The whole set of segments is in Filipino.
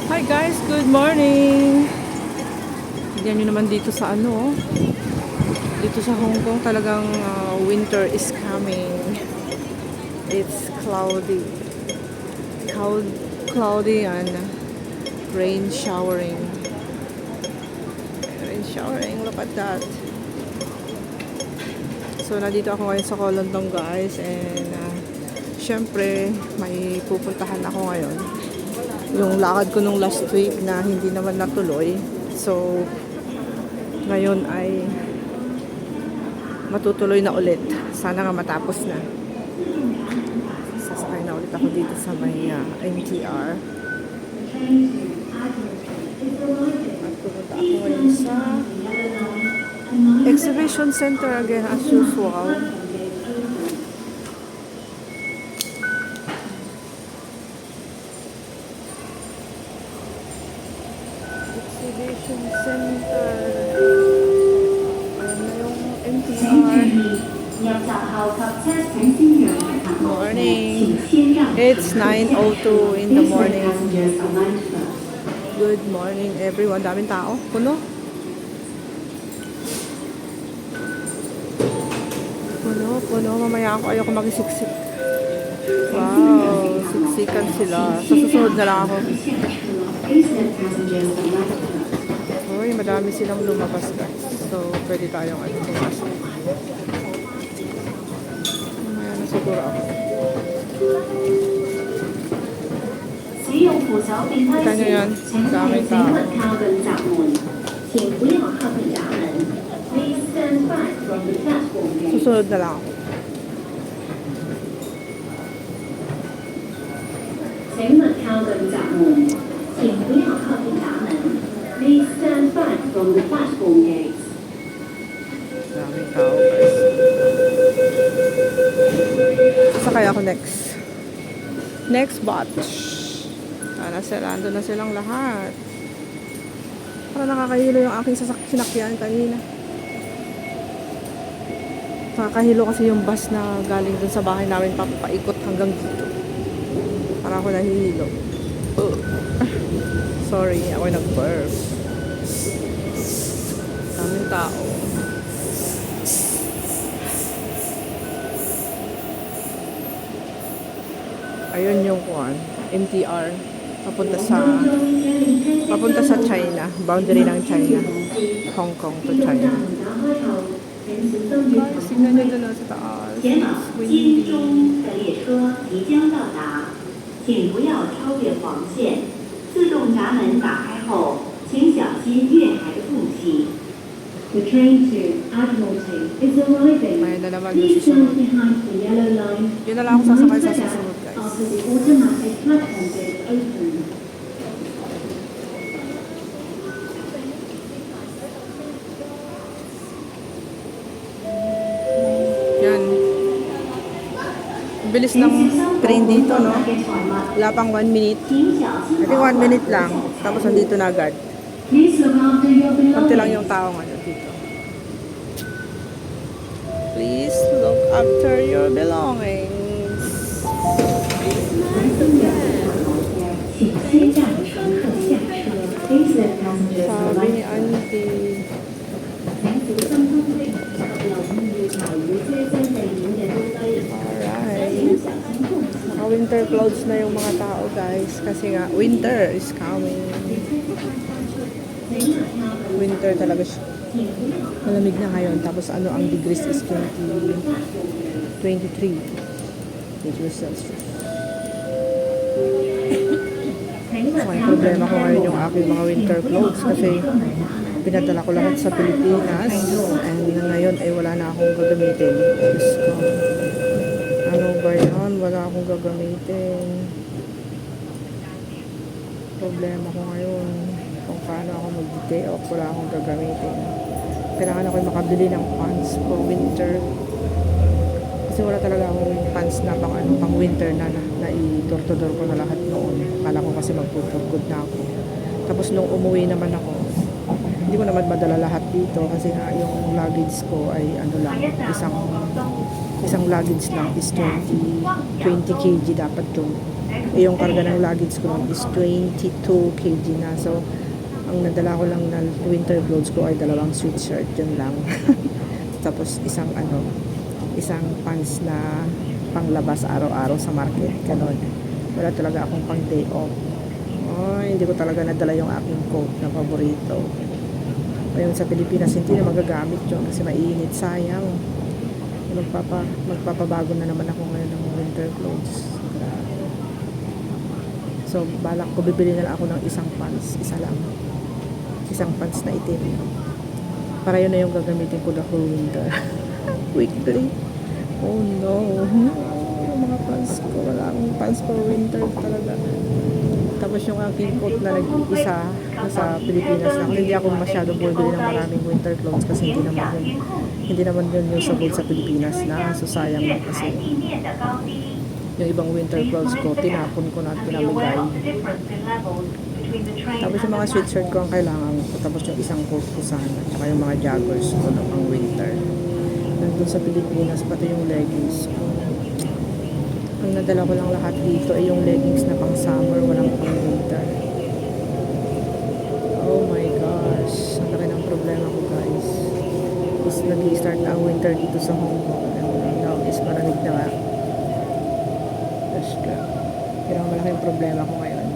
Hi guys, good morning. Tignan nyo naman dito sa dito sa Hong Kong talagang winter is coming. It's cloudy. Cloudy and rain showering. Rain showering, look at that. So nandito ako ngayon sa Kolondong guys, and syempre may pupuntahan ako ngayon. Yung lakad ko nung last week na hindi naman natuloy. So, ngayon ay matutuloy na ulit. Sana nga matapos na. Sasakay na ulit ako dito sa may MTR. At pupunta ako ngayon sa Exhibition Center again as usual. Exhibition Center. Ayan na yung MTR. Morning. It's 9:02 in the morning. Good morning everyone. Daming tao. Puno. Puno. Mamaya ako ayoko magsiksik. Wow. Siksikan sila. Sa susunod na lang ako. Uy, madami silang lumabas guys. So, pwede tayong pumasok. Mamaya na siguro ako. Kita nyo yan. Dami tao. Susunod na lang ako. 请勿靠近闸門，請不要靠近閘門。Please stand back from the platform gates. Daming tao guys. Sasakay ako next. Next batch. Ando na silang lahat. Para nakakahilo yung aking sinakyan kanina. Nakakahilo kasi yung bus na galing dun sa bahay namin papaikot hanggang dito. Para ako nahihilo. Sorry, ako nag-burp. Daming tao. Ayun yung MTR. Papunta sa China. Boundary ng China. Hong Kong to China. Guys, tingnan nyo doon sa taas. It's windy. 请不要超越黄线。自动闸门打开后，请小心月台的空隙。The train to Admiralty is arriving. May na naman Please stand behind the yellow line. Yun na lang ako sasakay sa susunod guys. After the automatic platform gate open. Yan. Bilis ng train dito, no? Wala pang 1 minute. I think 1 minute lang. Tapos nandito na agad. Please look after your Konti lang belongings. yung tao ngayon dito. Please look after your belongings. 请先站的乘客下车。Please let passengers Sabi ni alight. Auntie. 請小心通風，留意月台與車廂地面嘅高低。 Alright. 請小心控制。 Naka-winter clothes na yung mga tao guys. Kasi nga, winter is coming. Winter talaga siya. Malamig na ngayon. Tapos ang degrees is 23 degrees Celsius. So, may problema ko ngayon yung aking mga winter clothes kasi pinadala ko lahat sa Pilipinas and ngayon ay wala na akong gagamitin. Diyos ko. Ano ba yan? Wala akong gagamitin. Problema ko ngayon kung paano ako mag-day off. Wala akong gagamitin. Kailangan ako makabili ng pants for winter. Kasi wala talaga akong pants na pang winter na i-door-to-door ko na lahat noon. Akala ko kasi magpupugod na ako. Tapos nung umuwi naman ako, hindi ko naman madala lahat dito kasi nga yung luggage ko ay isang luggage lang is 20 kg dapat doon. Eh, yung karga ng luggage ko nun is 22 kg na. So, ang nadala ko lang na winter clothes ko ay dalawang sweatshirt, yun lang. Tapos isang pants na panglabas araw-araw sa market, ganon. Wala talaga akong pang day off. Ay, hindi ko talaga nadala yung aking coat na paborito. Ngayon sa Pilipinas, hindi na magagamit yun kasi mainit, sayang. Magpapabago na naman ako ngayon ng winter clothes. Grabe. So, balak ko, bibili na lang ako ng isang pants, isa lang. Isang pants na itim. Para yun na yung gagamitin ko the whole winter. Quickly. Oh no. Yung mga pants ko, wala akong pants for winter talaga. Tapos yung aking coat na nag-isa sa Pilipinas na hindi ako masyadong bumibili ng maraming winter clothes kasi hindi naman yun usable sa Pilipinas na. So sayang na kasi yung ibang winter clothes ko tinapon ko na at pinamigay. Tapos yung mga sweatshirt ko ang kailangan ko. Tapos yung isang coat ko sana. Tsaka yung mga joggers ko ng pang winter. Nandun sa Pilipinas, pati yung leggings ko. Ang nadala ko lang lahat dito ay yung leggings na pang summer, walang pang winter. Oh my gosh. Ang laki ng problema ko, guys. Tapos nag-i-start na ang winter dito sa Hong Kong. And now is maramig na nga. Gosh, pero ang malaking problema ko ngayon.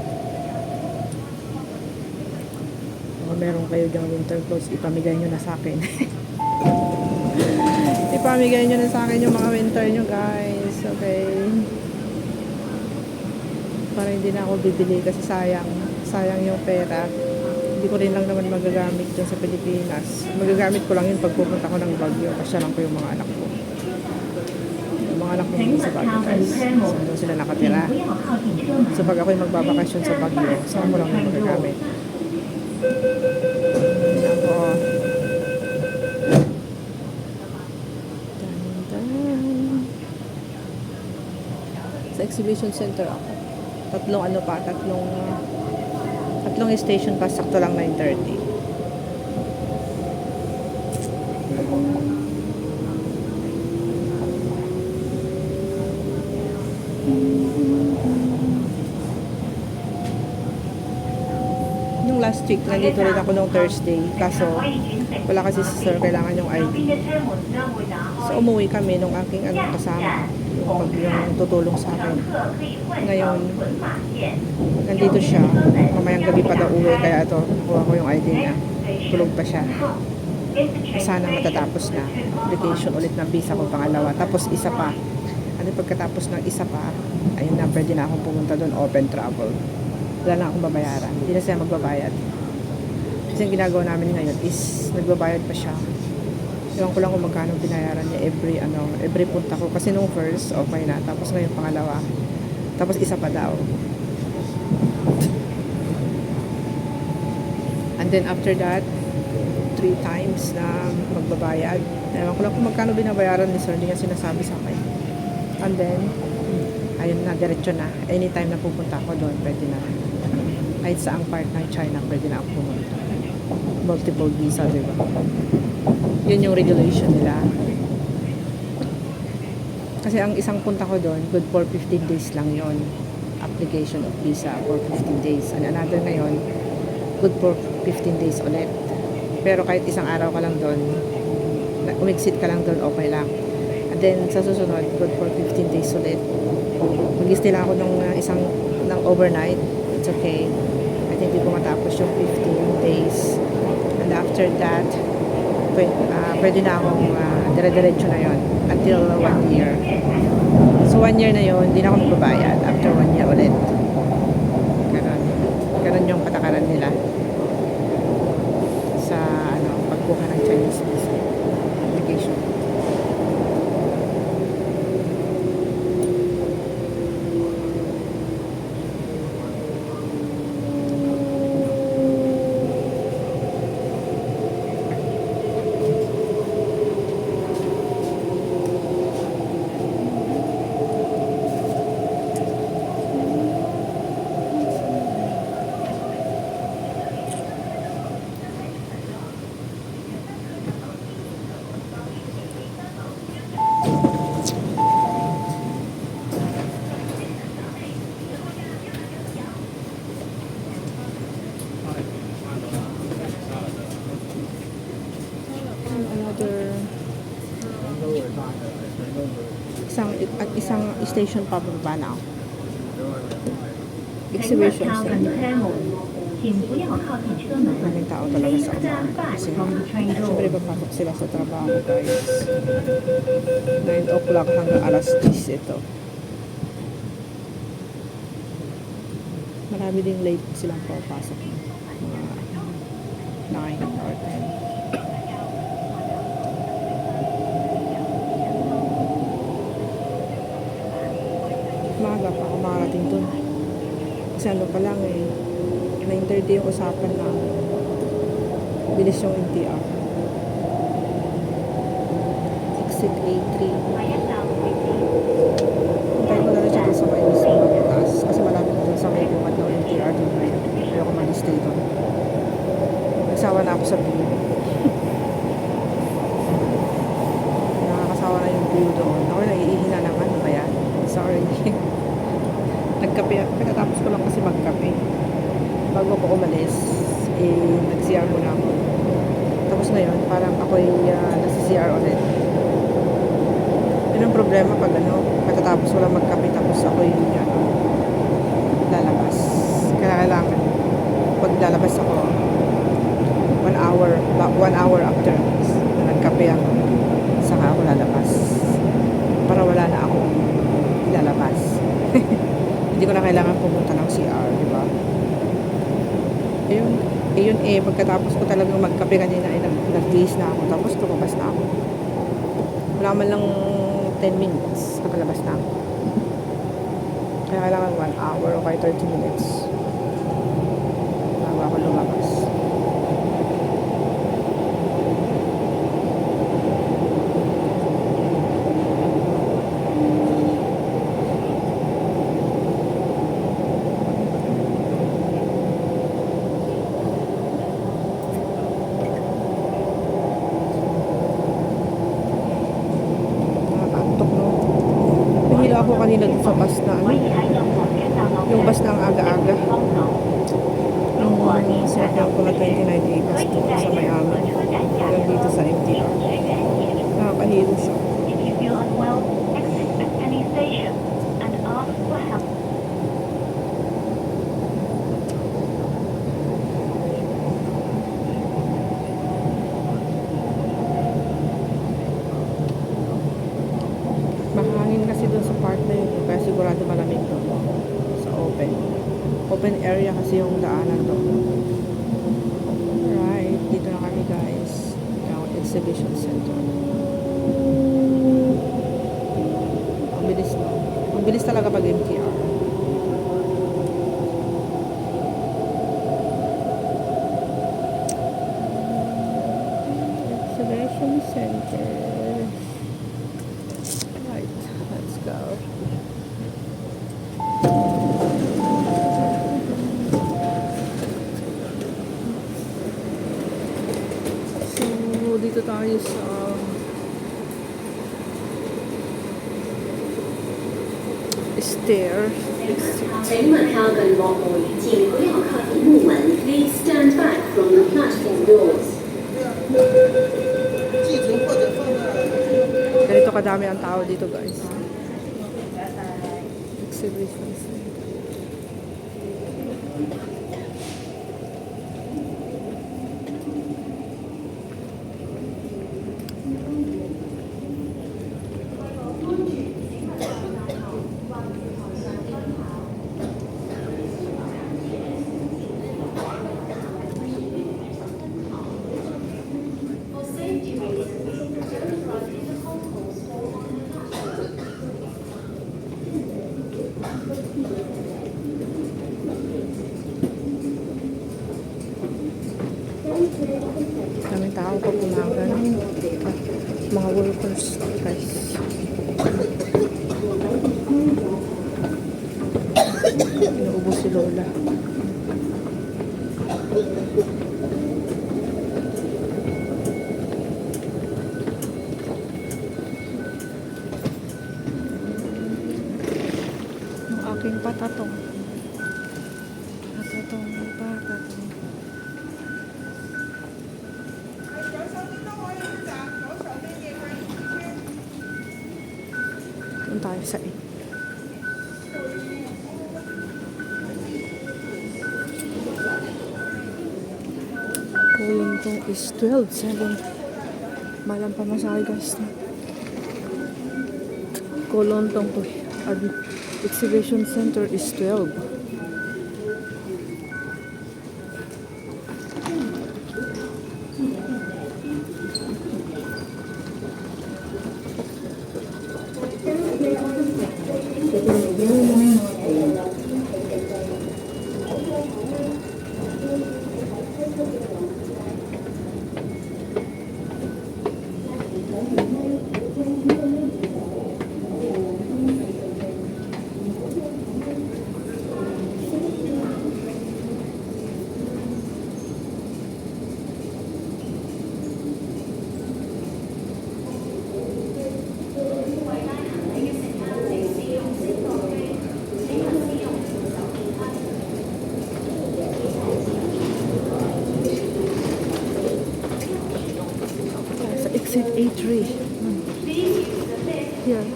Kung meron kayo dyang winter clothes, ipamigay nyo na sa akin. Ipamigay nyo na sa akin yung mga winter nyo, guys. Okay. Para hindi na ako bibili kasi sayang yung pera. Hindi ko rin lang naman magagamit dyan sa Pilipinas. Magagamit ko lang yun pag pupunta ko ng Baguio. Pasyalan ko yung mga anak ko. Yung mga anak ko sa Baguio, guys. So, doon sila nakatira. So, pag ako'y magbabakasyon sa Baguio, saan ko lang yung magagamit. Ako. Sa exhibition center ako. Tatlong station pa, sakto lang 9:30. Nung last week, nandito rin ako nung Thursday. Kaso, wala kasi si sir, kailangan yung ID. So, umuwi kami nung aking kasama. Yung tutulong sa akin. Ngayon, nandito siya. Mamayang gabi pa daw uwi. Kaya ito, nakuha ko yung ID niya. Tulog pa siya. Sana matatapos na. Application ulit ng visa ko pangalawa. Tapos isa pa. Ano pagkatapos ng isa pa, ayun na, pwede na akong pumunta doon. Open travel. Wala na akong babayaran. Hindi na siya magbabayad. Kasi yung ginagawa namin ngayon is nagbabayad pa siya. Ewan ko lang kung magkano binayaran niya every punta ko. Kasi nung first, okay na. Tapos ngayon pangalawa. Tapos isa pa daw. And then after that, 3 times na magbabayad. Ewan ko lang kung magkano binabayaran ni sir. Hindi niya sinasabi sa akin. And then, ayun na, diretso na. Anytime na pupunta ako doon, pwede na. Kahit saang part ng China, pwede na ako pumunta. Multiple visa, diba? Yun yung regulation nila. Kasi ang isang punta ko doon, good for 15 days lang yon. Application of visa for 15 days. And another ngayon, good for 15 days ulit. Pero kahit isang araw ka lang doon, umexit ka lang doon, okay lang. And then, sa susunod, good for 15 days ulit. Mag-stay lang ako ng overnight. It's okay. I think hindi ko matapos yung 15 days. And after that, pwede na akong dire-diretso na yon until 1 year. So 1 year na yon, hindi na ako magbabayad after 1 year ulit. Ganun yung patakaran nila sa pagkuha ng Chinese visa application. At isang station pa bababa na ako. 乘客 Exhibition 靠近 center. 车门，请不要靠近车门。 Maraming tao talaga Please sa stand umaga. back Kasi from the train syempre door. papasok sila sa trabaho, guys. 9 o'clock hanggang alas 10 ito. Marami ding late silang papasok. Mga 9 or 10. Maaga pa ako makarating dun. Kasi ano pa lang eh, 9:30 yung usapan na bilis yung MTR. Exit A3. Hintayin ko na rin siya dun sa may mismo na taas. Kasi malapit na dun sa may bungad ng MTR dun na yun. Ayoko mag-stay dun. Nagsawa na ako sa view. Nakakasawa na yung view doon. Ako naiihi na naman. Ano ba yan? Sorry. Nagkape. Pagkatapos ko lang kasi magkape. Bago ako umalis, nag-CR muna ako. Tapos ngayon, parang ako'y nasi-CR ulit. Yun ang problema pag pagkatapos ko lang magkape, tapos ako'y lalabas. Kailangan, pag lalabas ako, 1 hour after na nagkape ako, saka ako lalabas. Para wala na akong lalabas. Hindi ko na kailangan pumunta ng CR, di ba? Ayun pagkatapos ko talagang magkape kanina ay nag-gaze na ako, tapos lumabas na ako. Wala man lang 10 minutes nakalabas na ako. Kaya kailangan 1 hour o kaya 30 minutes bago ako lumabas. Ako kanina dun sa bus na yung bus na ang aga-aga, yung sinakyan ko na 29A bus doon sa Miami hanggang dito sa MTR. Nakakahilo siya. If you feel unwell, exit at any station and ask for help. Mahangin kasi doon sa part na yun, kaya sigurado malamig doon sa open area kasi yung daanan doon. Right, dito na kami guys, yung exhibition center. Ang bilis talaga pag MTR. Exhibition center. Let's go. So, dito tayo sa stair. 乘物靠近幕門，請不要靠近木門。Please stand back from the platform doors. Ganito kadami ang tao dito guys. Exhibition center. Daming tao pag umaga na. Mga workers guys. Inuubos si Lola. Yung aking patatong. Patatong. Doon tayo sa 8. Kulintong is 12.7. Malang pamasahe guys. Kolontong to exhibition center is 12. Sa exit A3. Here.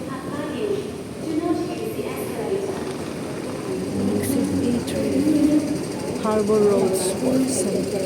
Exit A3. Harbor Road Sports Center.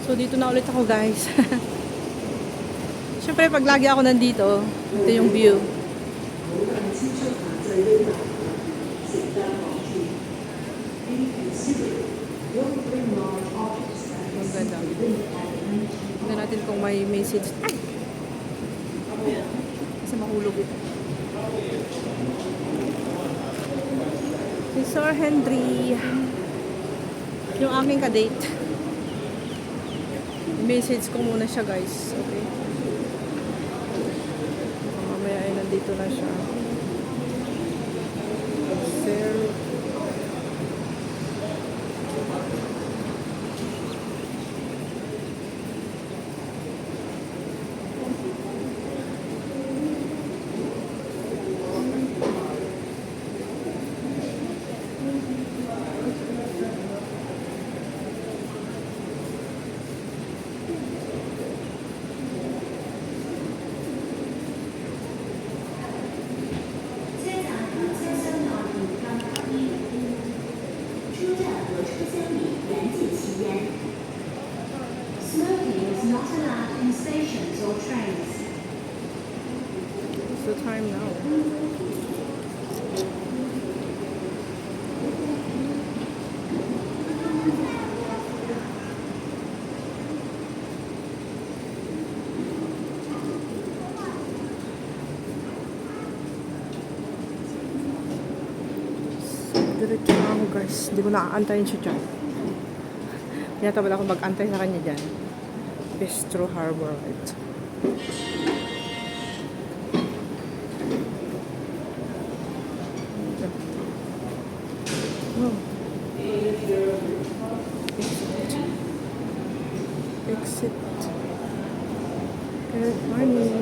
So, dito na ulit ako guys. Siyempre, pag lagi ako nandito, ito yung view. Ang ganda. Tignan natin kung may message. Ay! Kasi mahulog ito. Si Sir Henry. Yung aking kadate. Message ko muna siya guys. Okay. Mamaya ay nandito na siya. Sir. Smoking is not allowed in stations or trains. What's the time now? Diretso na ako guys. Hindi ko naaantayin siya dyan. Yata wala akong mag-antay sa kanya dyan. Bistro Harbor. Ito. Oh. Exit. Good morning.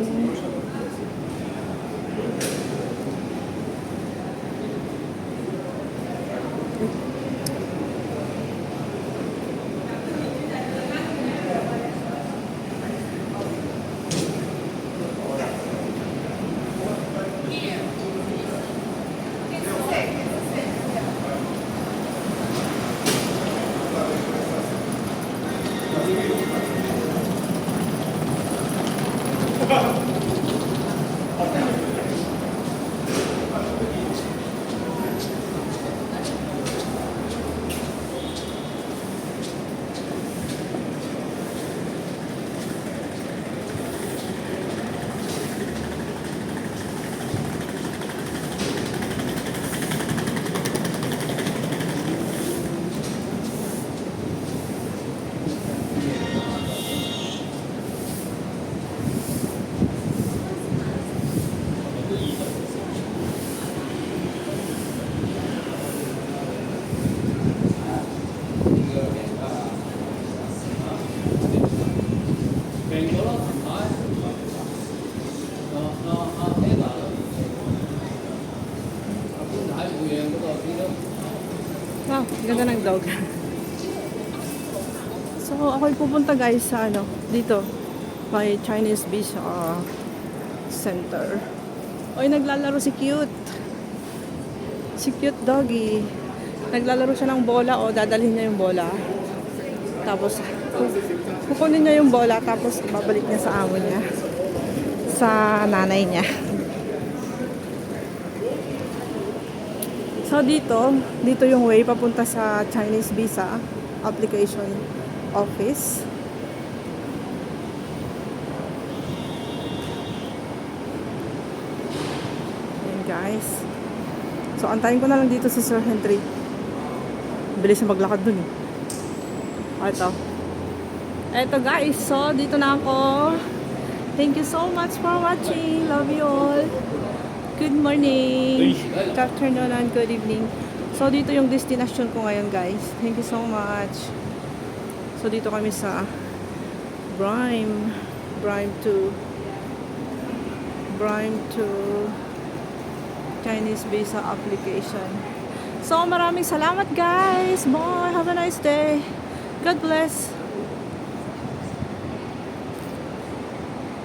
Wow, ganda ng dog. So, ako'y pupunta guys sa dito. May Chinese Beach Center. Oy, naglalaro si Cute. Si Cute doggy. Naglalaro siya ng bola o dadalhin niya yung bola. Tapos, kukunin niya yung bola tapos babalik niya sa amo niya. Sa nanay niya. So, dito yung way papunta sa Chinese Visa Application Office. Ayan guys. So, antayin ko na lang dito si Sir Henry. Bilis na maglakad dun eh. Eto guys. So, dito na ako. Thank you so much for watching. Love you all. Good morning. Good afternoon and good evening. So, dito yung destination ko ngayon guys. Thank you so much. So, dito kami sa Brime to Chinese Visa Application. So, maraming salamat guys. Bye. Have a nice day. God bless.